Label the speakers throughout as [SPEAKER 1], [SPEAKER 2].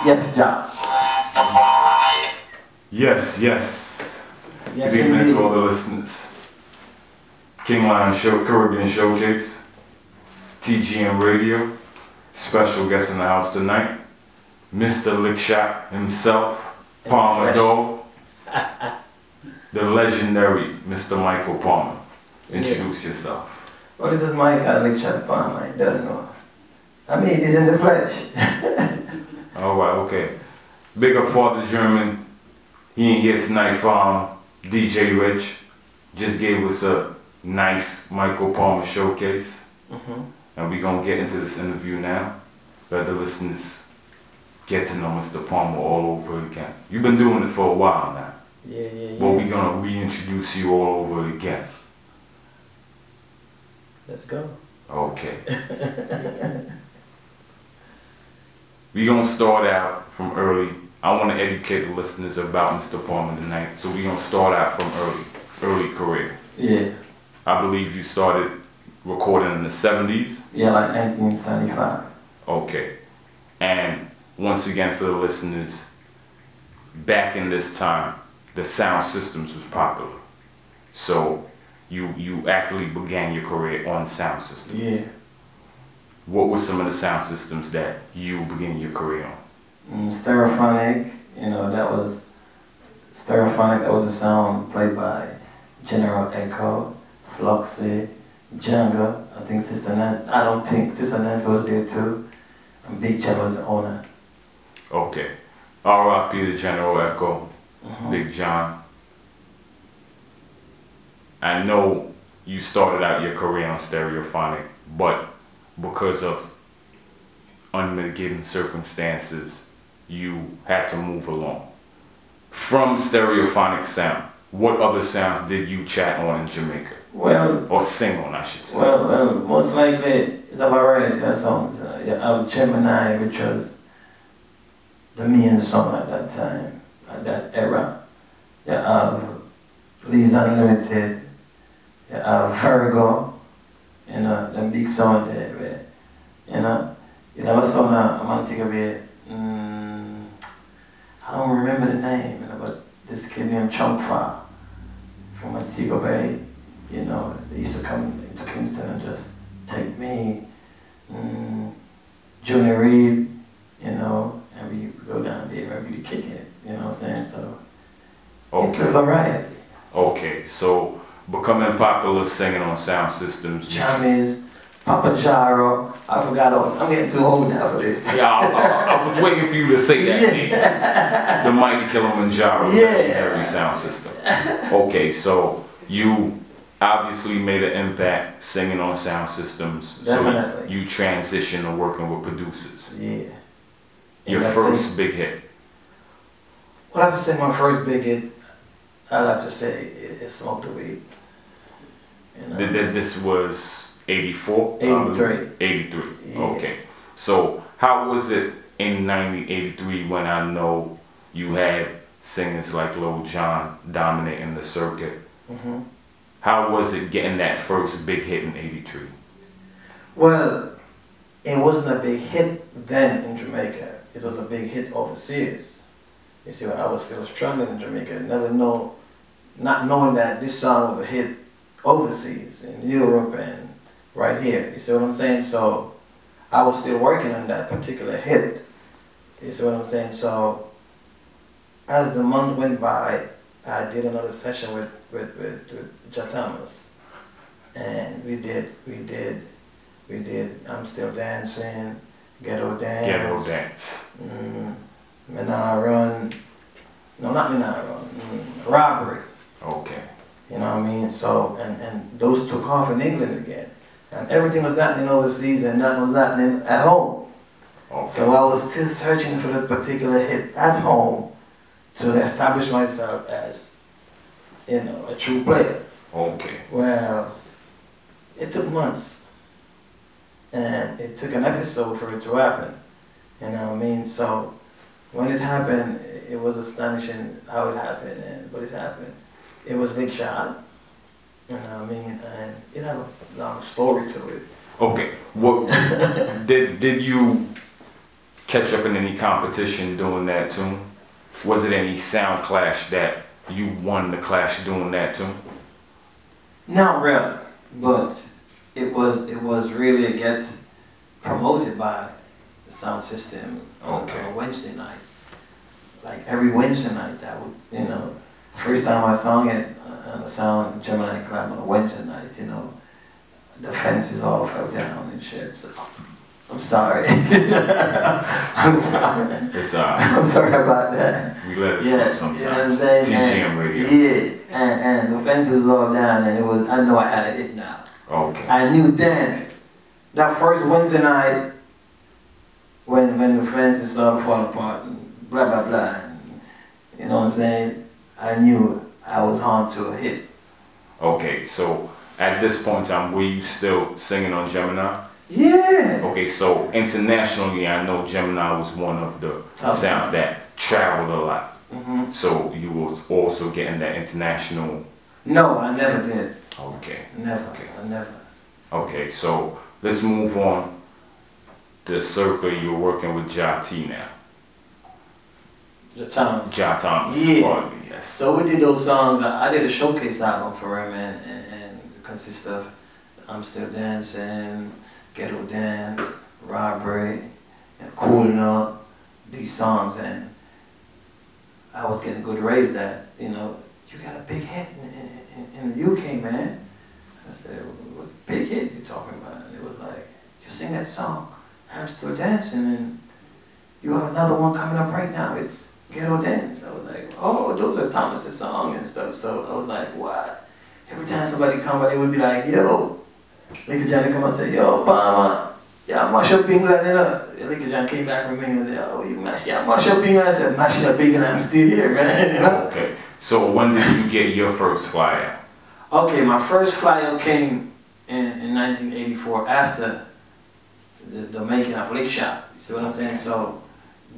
[SPEAKER 1] Yes, John.
[SPEAKER 2] Yes, yes.
[SPEAKER 1] Yes,
[SPEAKER 2] Good evening
[SPEAKER 1] indeed.
[SPEAKER 2] to all the listeners. King Lion Show, Caribbean Showcase, TGM Radio. Special guest in the house tonight, Mr. Lickshot himself, Palmer Dog, the legendary Mr. Michael Palmer. Introduce yourself.
[SPEAKER 1] Well, this is Michael Lickshot Palmer. I don't know. I mean, it is in the flesh.
[SPEAKER 2] Alright, okay. Big up Father German. He ain't here tonight from DJ Rich. Just gave us a nice Michael Palmer showcase. And we're going to get into this interview now. Let the listeners get to know Mr. Palmer all over again. You've been doing it for a while now.
[SPEAKER 1] Yeah.
[SPEAKER 2] But we're going to reintroduce you all over again.
[SPEAKER 1] Let's go.
[SPEAKER 2] Okay. We're going to start out from early. I want to educate the listeners about Mr. Palmer tonight. So we're going to start out from early career.
[SPEAKER 1] Yeah.
[SPEAKER 2] I believe you started recording in the 70s?
[SPEAKER 1] Yeah, like 1975.
[SPEAKER 2] Okay. And once again for the listeners, back in this time, the sound systems was popular. So you actually began your career on sound systems.
[SPEAKER 1] Yeah.
[SPEAKER 2] What were some of the sound systems that you began your career on?
[SPEAKER 1] Stereophonic, that was Stereophonic. That was a sound played by General Echo, Fluxy, Django. I think Sister Nancy. I don't think Sister Nancy was there too. And Big John was the owner.
[SPEAKER 2] Okay. R.I.P. to General Echo, Big John. I know you started out your career on Stereophonic, but because of unmitigated circumstances, you had to move along. From Stereophonic sound, what other sounds did you chat on in Jamaica?
[SPEAKER 1] Well,
[SPEAKER 2] or sing on, I should say.
[SPEAKER 1] Well, most likely it's a variety of songs. You have Gemini, which was the main song at that time, at that era. You have Please Unlimited. You have Virgo. The big song there. Where, you have a song I'm thinking of it. I don't remember the name, but this kid named Chunkfa from Montego Bay. They used to come into Kingston and just take me, Junior Reed, and we go down there and we kick it, you know what I'm saying? So, it's a variety.
[SPEAKER 2] Okay, so becoming popular singing on sound systems.
[SPEAKER 1] Jammies, Papa Jaro, I forgot all, I'm getting too old now for this.
[SPEAKER 2] Yeah, I was waiting for you to say that name. The Mighty Kilimanjaro, legendary sound system. Okay, so you obviously made an impact singing on sound systems.
[SPEAKER 1] Definitely.
[SPEAKER 2] So you transitioned to working with producers.
[SPEAKER 1] Yeah.
[SPEAKER 2] Your first big hit.
[SPEAKER 1] Well, I have to say my first big hit, I like to say it Smoke the Weed.
[SPEAKER 2] This was 84?
[SPEAKER 1] 83.
[SPEAKER 2] 83,
[SPEAKER 1] yeah.
[SPEAKER 2] Okay. So how was it in 1983 when I know you had singers like Lil Jon dominating the circuit? How was it getting that first big hit in 83?
[SPEAKER 1] Well, it wasn't a big hit then in Jamaica. It was a big hit overseas. You see, I was still struggling in Jamaica. Not knowing that this song was a hit overseas, in Europe and right here. You see what I'm saying? So I was still working on that particular hit. You see what I'm saying? So as the month went by, I did another session with Ja Thomas, and we did I'm Still Dancing, Ghetto Dance, Menard Run, no, not Menard Run, Robbery.
[SPEAKER 2] Okay.
[SPEAKER 1] You know what I mean? So, and those took off in England again, and everything was happening overseas and nothing was happening at home.
[SPEAKER 2] Okay.
[SPEAKER 1] So I was still searching for the particular hit at home to establish myself as, a true player.
[SPEAKER 2] Okay.
[SPEAKER 1] Well, it took months, and it took an episode for it to happen. You know what I mean? So when it happened, it was astonishing how it happened, but it happened. It was Big Shot, you know what I mean? And it had a long story to it.
[SPEAKER 2] Okay. What did you catch up in any competition doing that tune? Was it any sound clash that you won the clash doing that tune?
[SPEAKER 1] Not really, but it was really a get promoted by the sound system on a Wednesday night. Like every Wednesday night, that would, you know, first time I sang it on the Sound Gemini Club on a Wednesday night, you know, the fences all fell down and shit. So I'm sorry. I'm sorry.
[SPEAKER 2] It's
[SPEAKER 1] I'm sorry about that.
[SPEAKER 2] We let it slip sometimes.
[SPEAKER 1] You know what I'm saying?
[SPEAKER 2] TGM radio.
[SPEAKER 1] Yeah, and the fences was all down, and it was. I know I had a hit now.
[SPEAKER 2] Okay.
[SPEAKER 1] I knew then. That first Wednesday night, when the fences started to fall apart and blah blah blah, and, you know what I'm saying? I knew I was on to a hit.
[SPEAKER 2] Okay, so at this point in time, were you still singing on Gemini?
[SPEAKER 1] Yeah.
[SPEAKER 2] Okay, so internationally, I know Gemini was one of the sounds that traveled a lot.
[SPEAKER 1] Mm-hmm.
[SPEAKER 2] So you was also getting that international.
[SPEAKER 1] No, I never did.
[SPEAKER 2] Okay.
[SPEAKER 1] Never.
[SPEAKER 2] Okay.
[SPEAKER 1] I never.
[SPEAKER 2] Okay, so let's move on to circle. You're working with Ja T now.
[SPEAKER 1] The Thomas.
[SPEAKER 2] Ja Thomas.
[SPEAKER 1] Yeah.
[SPEAKER 2] Pardon me, yes.
[SPEAKER 1] So we did those songs. I did a showcase album for him, and it consists of I'm Still Dancing, Ghetto Dance, Robbery, and Cooling Up, these songs, and I was getting good raves that, you know, you got a big hit in the UK, man. I said, what big hit you talking about? And it was like, you sing that song, I'm Still Dancing, and you have another one coming up right now, it's Ghetto Dance. I was like, oh, those are Thomas's songs and stuff. So I was like, what? Every time somebody come by, they would be like, yo, Liquor Johnny come and say, yo, Palma, yeah, mash up England. And Liquor John came back from England and said, oh, you mash up England. I said, mash up England, I'm still here, man. You know?
[SPEAKER 2] Okay, so when did you get your first flyer?
[SPEAKER 1] Okay, my first flyer came in 1984 after the making of Lick Shop. You see what I'm saying? So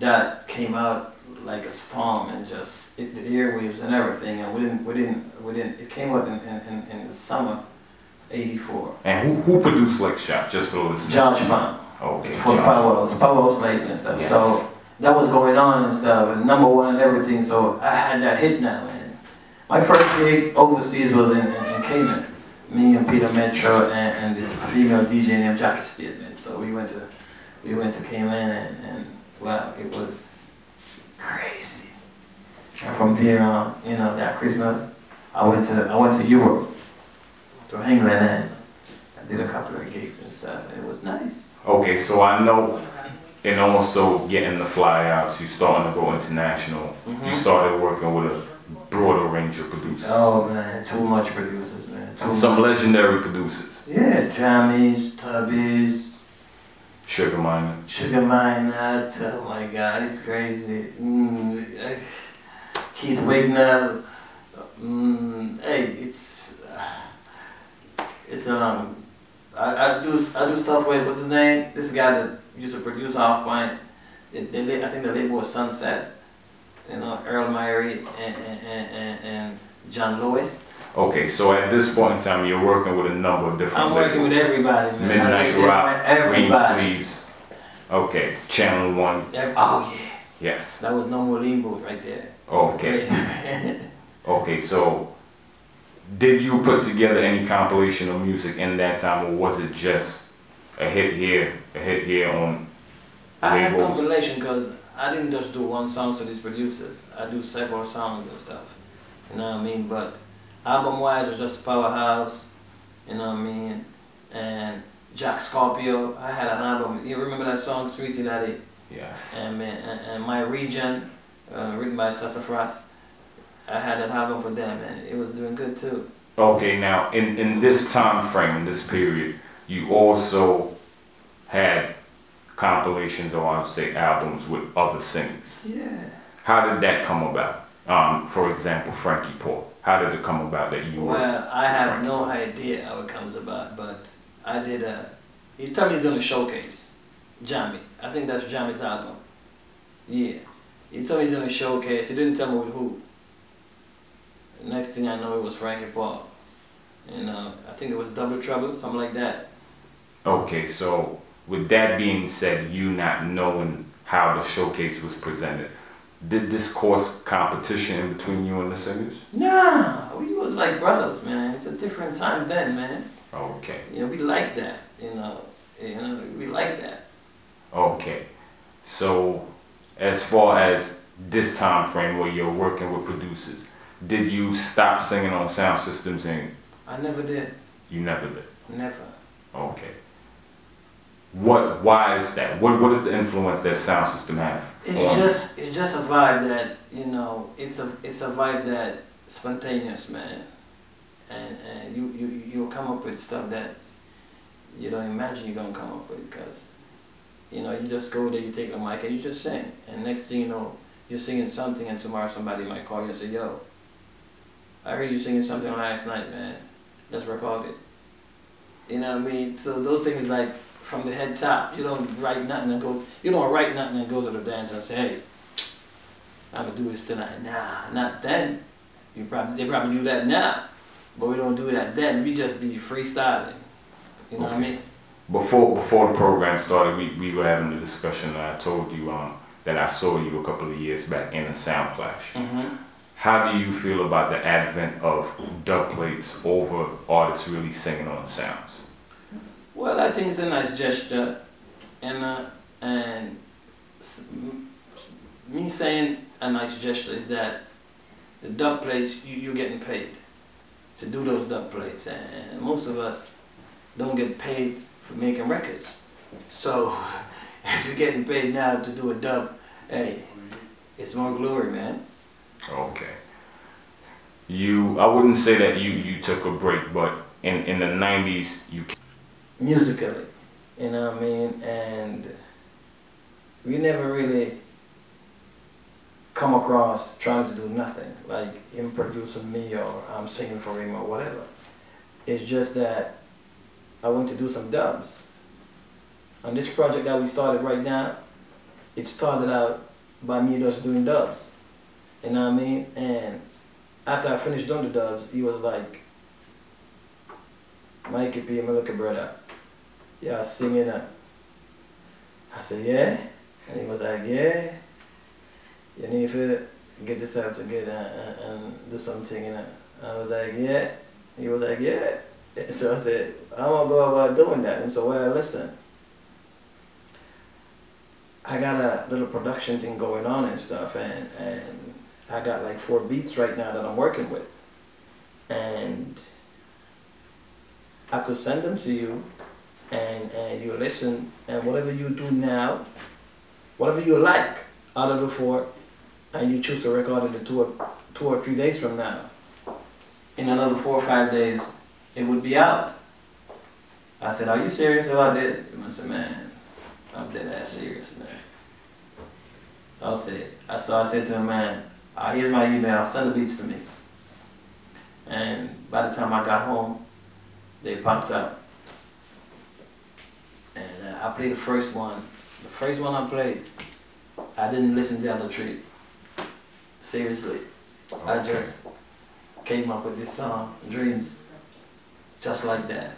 [SPEAKER 1] that came out like a storm and just hit the airwaves and everything. And we didn't. It came out in the summer. 84.
[SPEAKER 2] And who produced Lick Shop, just for the listeners?
[SPEAKER 1] George Bond.
[SPEAKER 2] Okay.
[SPEAKER 1] For the Powerhouse label and stuff.
[SPEAKER 2] Yes.
[SPEAKER 1] So that was going on and stuff, and #1 and everything. So I had that hit now, and my first gig overseas was in Cayman. Me and Peter Metro and this female DJ named Jackie Stedman. So we went to Cayman, and wow, it was crazy. And from there on, you know, that Christmas, I went to Europe. To England, and I did a couple of gigs and stuff, and it was nice.
[SPEAKER 2] Okay, so I know, and also getting the flyouts, you starting to go international.
[SPEAKER 1] Mm-hmm.
[SPEAKER 2] You started working with a broader range of producers.
[SPEAKER 1] Oh man, too much producers, man.
[SPEAKER 2] Some legendary producers.
[SPEAKER 1] Yeah, Jammies, Tubbies,
[SPEAKER 2] Sugar Miner.
[SPEAKER 1] Sugar Miner, oh my God, it's crazy. Keith Wignall, hey, it's I do stuff with, what's his name? This guy that used to produce Off Point. I think the label was Sunset. You know, Earl Myrie and John Lewis.
[SPEAKER 2] Okay, so at this point in time, you're working with a number of different
[SPEAKER 1] I'm working with everybody, man.
[SPEAKER 2] Midnight Rock, Green
[SPEAKER 1] everybody.
[SPEAKER 2] Sleeves. Okay, Channel 1.
[SPEAKER 1] Oh yeah.
[SPEAKER 2] Yes.
[SPEAKER 1] That was No More Lean Boot right there.
[SPEAKER 2] Okay. Okay, so did you put together any compilation of music in that time, or was it just a hit here on
[SPEAKER 1] I had
[SPEAKER 2] labels?
[SPEAKER 1] compilation because I didn't just do one song to these producers. I do several songs and stuff. You know what I mean? But album-wise, it was just Powerhouse. You know what I mean? And Jack Scorpio. I had an album. You remember that song, Sweetie Daddy?
[SPEAKER 2] Yes.
[SPEAKER 1] And My Region, written by Sassafras. I had that album for them, and it was doing good too.
[SPEAKER 2] Okay, now in this time frame, in this period, you also had compilations, or I would say albums, with other singers.
[SPEAKER 1] Yeah.
[SPEAKER 2] How did that come about? For example, Frankie Paul. How did it come about that you were?
[SPEAKER 1] Well, I have no idea how it comes about, but I did he told me he's doing a showcase. Jammy. I think that's Jammy's album. Yeah. He told me he's doing a showcase. He didn't tell me with who. Next thing I know, it was Frankie Paul. You know, I think it was Double Trouble, something like that.
[SPEAKER 2] Okay, so with that being said, you not knowing how the showcase was presented. Did this cause competition in between you and the singers?
[SPEAKER 1] Nah, we was like brothers, man. It's a different time then, man.
[SPEAKER 2] Okay.
[SPEAKER 1] You know, we like that. We like that.
[SPEAKER 2] Okay. So, as far as this time frame where you're working with producers, did you stop singing on sound systems and?
[SPEAKER 1] I never did.
[SPEAKER 2] You never did?
[SPEAKER 1] Never.
[SPEAKER 2] Okay. Why is that? What is the influence that sound system have?
[SPEAKER 1] It's just a vibe that, it's a vibe that spontaneous, man. And you'll come up with stuff that you don't imagine you're gonna come up with, because you just go there, you take a mic and you just sing, and next thing you know, you're singing something, and tomorrow somebody might call you and say, yo, I heard you singing something last night, man. Let's record it. You know what I mean? So those things, like, from the head top, you don't write nothing and go to the dance and say, hey, I'm gonna do this tonight. Nah, not then. They probably do that now, but we don't do that then. We just be freestyling. You know what I mean?
[SPEAKER 2] Before the program started, we were having a discussion, and I told you that I saw you a couple of years back in a sound clash.
[SPEAKER 1] Mm-hmm.
[SPEAKER 2] How do you feel about the advent of dub plates over artists really singing on sounds?
[SPEAKER 1] Well, I think it's a nice gesture, and me saying a nice gesture is that the dub plates, you're getting paid to do those dub plates, and most of us don't get paid for making records. So if you're getting paid now to do a dub, hey, it's more glory, man.
[SPEAKER 2] Okay. I wouldn't say that you took a break, but in the 90s, you...
[SPEAKER 1] Musically, you know what I mean? And we never really come across trying to do nothing, like him producing me or I'm singing for him or whatever. It's just that I went to do some dubs. On this project that we started right now, it started out by me just doing dubs. You know what I mean? And after I finished doing the dubs, he was like, Mikey P, my little brother, yeah, singing it. I said, yeah? And he was like, yeah. You need to get yourself together and do something, you know. I was like, yeah. He was like, yeah. So I said, I want to go about doing that. And so, well, listen, I got a little production thing going on and stuff, and I got like 4 beats right now that I'm working with. And I could send them to you, and you listen, and whatever you do now, whatever you like out of the 4, and you choose to record it in 2 or 3 days from now, in another 4 or 5 days, it would be out. I said, are you serious about this? I said, man, I'm dead ass serious, man. So I said to him, man, here's my email, send the beats to me. And by the time I got home, they popped up. And I played the first one. The first one I played, I didn't listen to the other 3. Seriously. Okay. I just came up with this song, Dreams. Just like that.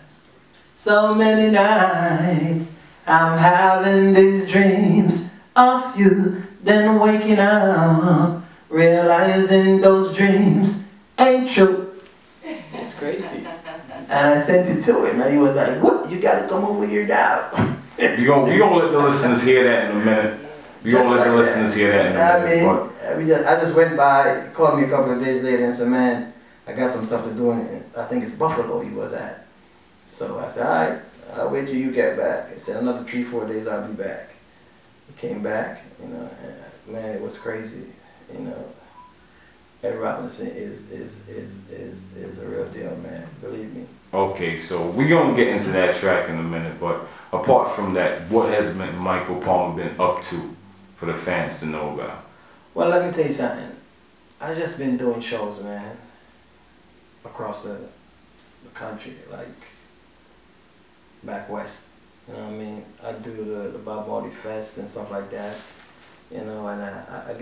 [SPEAKER 1] So many nights I'm having these dreams of you, then waking up, realizing those dreams ain't true. It's crazy. And I sent it to him, and he was like, what? You gotta come over here now.
[SPEAKER 2] we gonna let the listeners hear that in a minute. We gonna let the listeners hear that in a minute.
[SPEAKER 1] I just went by, he called me a couple of days later and said, man, I got some stuff to do, and I think it's Buffalo he was at. So I said, all right, I'll wait till you get back. He said, another 3 or 4 days I'll be back. He came back, and man, it was crazy, Ed Robinson is a real deal, man, believe me.
[SPEAKER 2] Okay, so we're gonna get into that track in a minute, but apart from that, what has Michael Palmer been up to for the fans to know about?
[SPEAKER 1] Well, let me tell you something. I just been doing shows, man, across the country, like back west. You know what I mean? I do the Bob Marley Fest and stuff like that. And I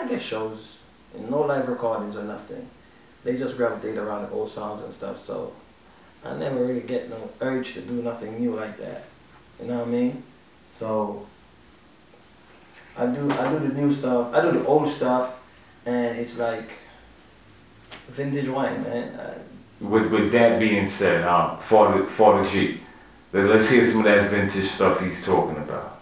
[SPEAKER 1] get shows, and no live recordings or nothing. They just gravitate around the old songs and stuff, so I never really get no urge to do nothing new like that. You know what I mean? So I do the new stuff. I do the old stuff, and it's like vintage wine, man.
[SPEAKER 2] With that being said, for the G, let's hear some of that vintage stuff he's talking about.